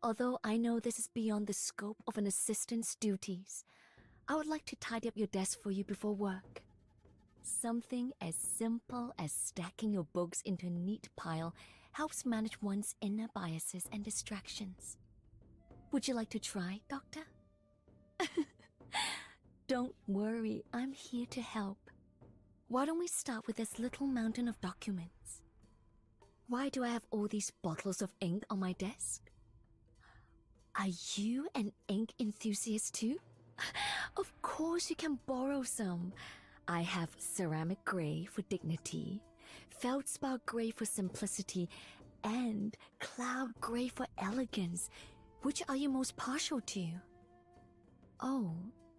Although I know this is beyond the scope of an assistant's duties, I would like to tidy up your desk for you before work. Something as simple as stacking your books into a neat pile helps manage one's inner biases and distractions. Would you like to try, Doctor? Don't worry, I'm here to help. Why don't we start with this little mountain of documents? Why do I have all these bottles of ink on my desk? Are you an ink enthusiast too? Of course you can borrow some. I have ceramic gray for dignity, feldspar gray for simplicity, and cloud gray for elegance. Which are you most partial to? Oh,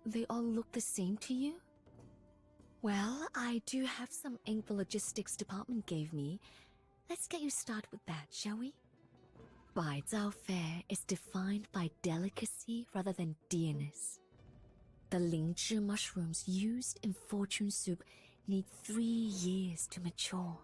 they all look the same to you? Well, I do have some ink the logistics department gave me. Let's get you started with that, shall we? Baizao fare is defined by delicacy rather than dearness. The Xingzhu mushrooms used in fortune soup need 3 years to mature.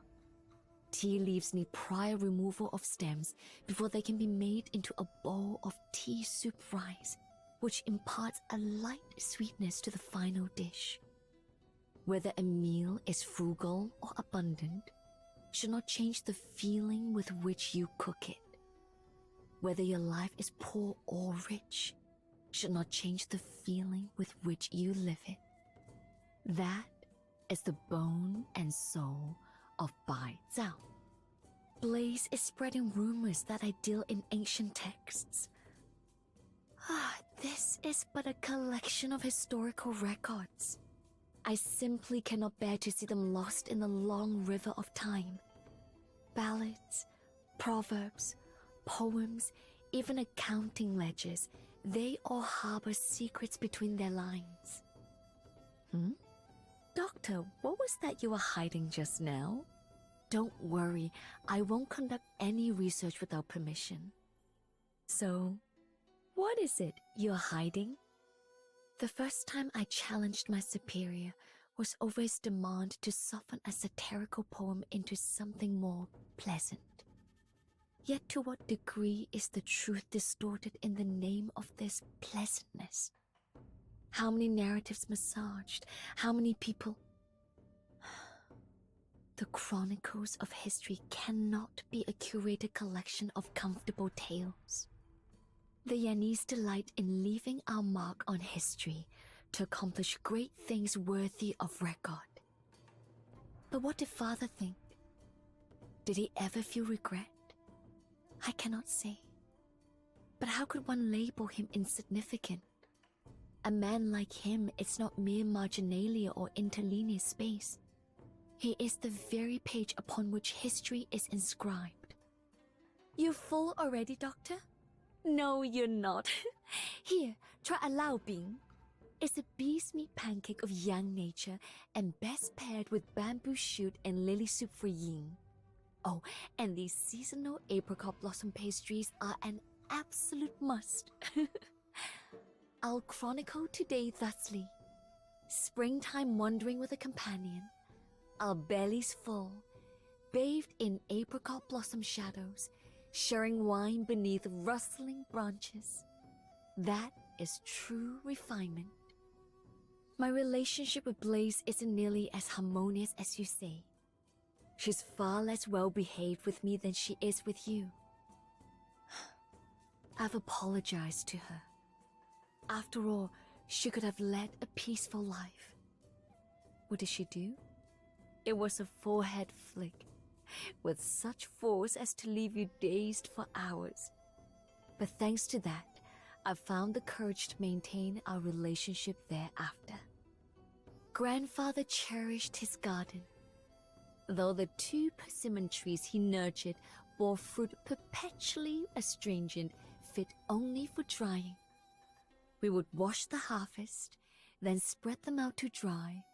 Tea leaves need prior removal of stems before they can be made into a bowl of tea soup rice, which imparts a light sweetness to the final dish. Whether a meal is frugal or abundant should not change the feeling with which you cook it. Whether your life is poor or rich should not change the feeling with which you live it. That is the bone and soul of Bai Zhao. Blaze is spreading rumors that I deal in ancient texts. This is but a collection of historical records. I simply cannot bear to see them lost in the long river of time. Ballads, proverbs, poems, even accounting ledgers, they all harbor secrets between their lines. Doctor, what was that you were hiding just now? Don't worry, I won't conduct any research without permission. So, what is it you're hiding? The first time I challenged my superior was over his demand to soften a satirical poem into something more pleasant. Yet to what degree is the truth distorted in the name of this pleasantness? How many narratives massaged? How many people? The chronicles of history cannot be a curated collection of comfortable tales. The Yanese delight in leaving our mark on history to accomplish great things worthy of record. But what did Father think? Did he ever feel regret? I cannot say. But how could one label him insignificant? A man like him is not mere marginalia or interlinear space. He is the very page upon which history is inscribed. You full already, Doctor? No, you're not. Here, try a lao bing. It's a bee's meat pancake of yang nature and best paired with bamboo shoot and lily soup for yin. Oh, and these seasonal apricot blossom pastries are an absolute must. I'll chronicle today thusly. Springtime wandering with a companion. Our bellies full, bathed in apricot blossom shadows, sharing wine beneath rustling branches. That is true refinement. My relationship with Blaze isn't nearly as harmonious as you say. She's far less well-behaved with me than she is with you. I've apologized to her. After all, she could have led a peaceful life. What did she do? It was a forehead flick, with such force as to leave you dazed for hours. But thanks to that, I found the courage to maintain our relationship thereafter. Grandfather cherished his garden. Though the 2 persimmon trees he nurtured bore fruit perpetually astringent, fit only for drying. We would wash the harvest, then spread them out to dry,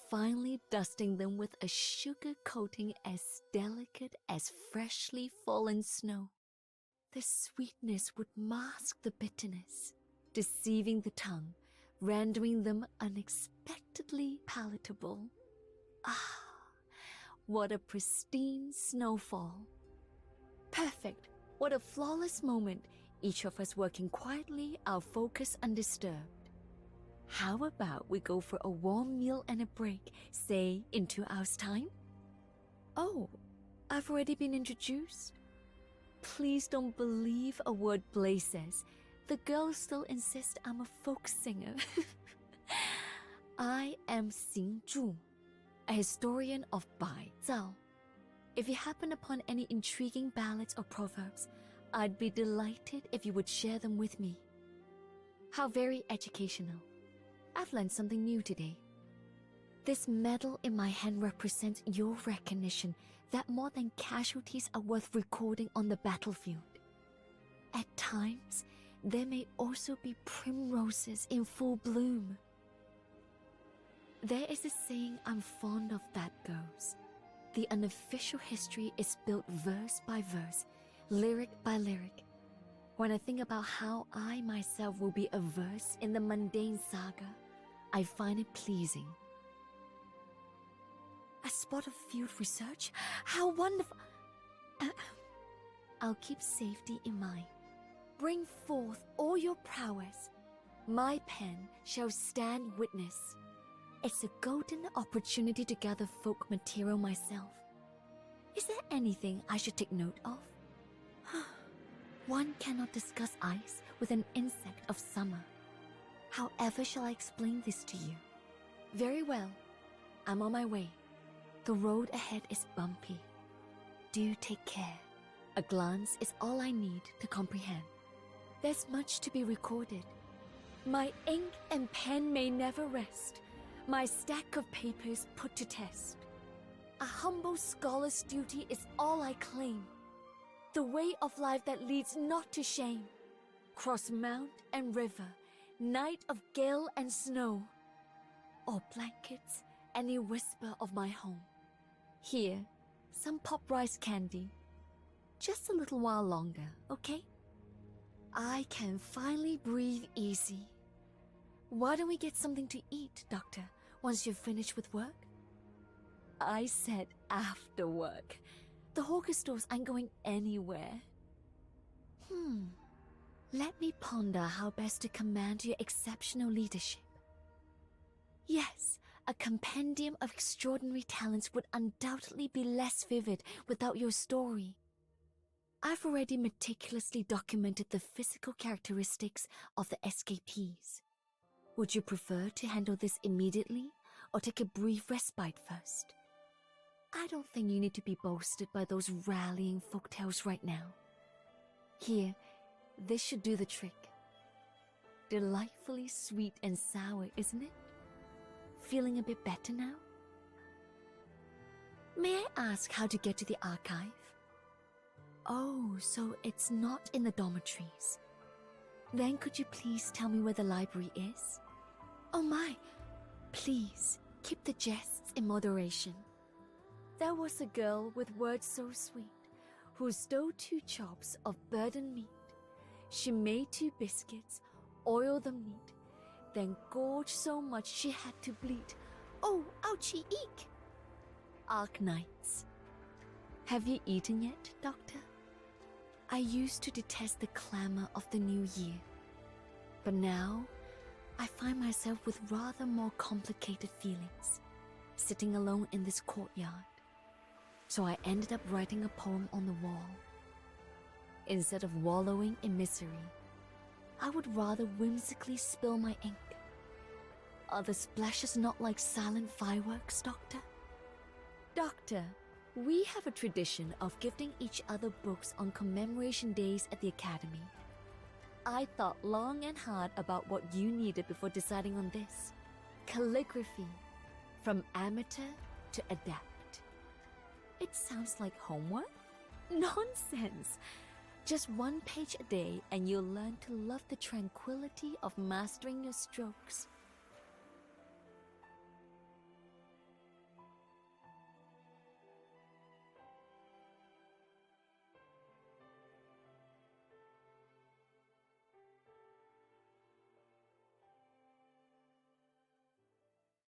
finally dusting them with a sugar coating as delicate as freshly fallen snow. The sweetness would mask the bitterness, deceiving the tongue, rendering them unexpectedly palatable. Ah, what a pristine snowfall. Perfect, what a flawless moment, Each of us working quietly, our focus undisturbed. How about we go for a warm meal and a break, say in 2 hours' time? Oh, I've already been introduced? Please don't believe a word Blaze says. The girls still insist I'm a folk singer. I am Xingzhu, a historian of Bai Zhao. If you happen upon any intriguing ballads or proverbs, I'd be delighted if you would share them with me. How very educational. I've learned something new today. This medal in my hand represents your recognition that more than casualties are worth recording on the battlefield. At times, there may also be primroses in full bloom. There is a saying I'm fond of that goes, the unofficial history is built verse by verse, lyric by lyric. When I think about how I myself will be a verse in the mundane saga, I find it pleasing. A spot of field research? How wonderful! I'll keep safety in mind. Bring forth all your prowess. My pen shall stand witness. It's a golden opportunity to gather folk material myself. Is there anything I should take note of? One cannot discuss ice with an insect of summer. However shall I explain this to you? Very well. I'm on my way. The road ahead is bumpy. Do take care. A glance is all I need to comprehend. There's much to be recorded. My ink and pen may never rest. My stack of papers put to test. A humble scholar's duty is all I claim. The way of life that leads not to shame. Cross mount and river, night of gale and snow. Or blankets, any whisper of my home. Here, some pop rice candy. Just a little while longer, okay? I can finally breathe easy. Why don't we get something to eat, Doctor, once you're finished with work? I said after work. The hawker stores aren't going anywhere. Let me ponder how best to command your exceptional leadership. Yes, a compendium of extraordinary talents would undoubtedly be less vivid without your story. I've already meticulously documented the physical characteristics of the escapees. Would you prefer to handle this immediately or take a brief respite first? I don't think you need to be boasted by those rallying folktales right now. Here, this should do the trick. Delightfully sweet and sour, isn't it? Feeling a bit better now? May I ask how to get to the archive? Oh, so it's not in the dormitories. Then could you please tell me where the library is? Oh my, please keep the jests in moderation. There was a girl with words so sweet, who stole 2 chops of burdened meat. She made 2 biscuits, oiled them neat, then gorged so much she had to bleat. Oh, ouchie eek! Arknights. Have you eaten yet, Doctor? I used to detest the clamor of the new year, but now I find myself with rather more complicated feelings, sitting alone in this courtyard. So I ended up writing a poem on the wall. Instead of wallowing in misery, I would rather whimsically spill my ink. Are the splashes not like silent fireworks, Doctor? Doctor, we have a tradition of gifting each other books on commemoration days at the Academy. I thought long and hard about what you needed before deciding on this. Calligraphy, from amateur to adept. It sounds like homework? Nonsense! Just 1 page a day and you'll learn to love the tranquility of mastering your strokes.